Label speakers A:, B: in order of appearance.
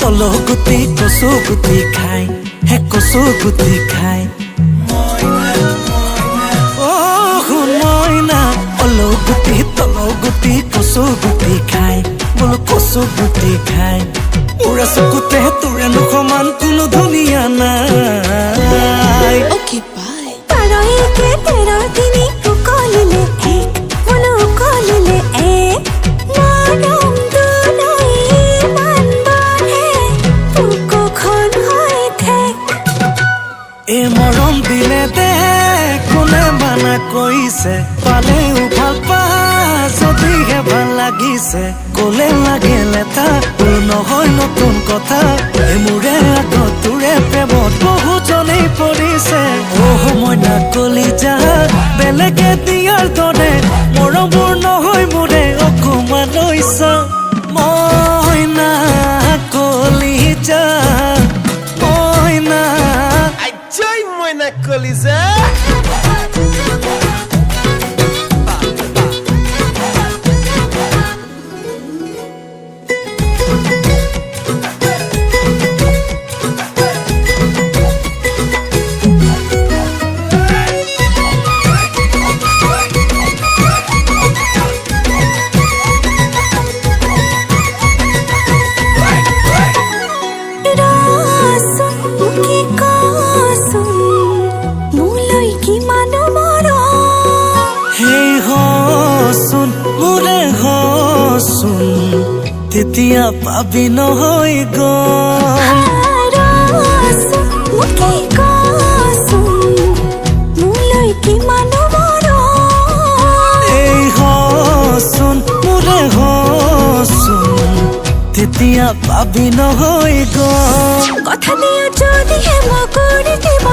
A: তলগুটি কচু গুটি খাই হে কচু গুটি খাই শুন মইনা তলগুটি কচু গুটি খাই বোলো কচু গুটি খাই উৰা চকুতে তোৰেনো সমান কোনো ধুনীয়া নাই
B: Okay, bye. Para eke tera dini ukolile ek, molo ukolile ek. Maram dunai man bane, tuko khon hoy thek.
A: এ মৰম দিলে দে কোনে মানা কৈছে পালেও ভাল পা যদিহে ভাল লাগিছে কলে লাগে লেটা নহয় নতুন কথা মোৰে আগত তোৰে প্ৰেমত বহুজনেই পৰিছে মইনা কলিজা বেলেগে দিয়াৰ দৰে মৰমৰ নহয় মোৰে অকমান লৈছা মইনা কলিজা মইনা
C: Joy Moina Coliza. তেতিয়া পাবি নহয় তেতিয়া পাবি নহয়
B: কথা দিয়া যদি হে মই কৰি দিব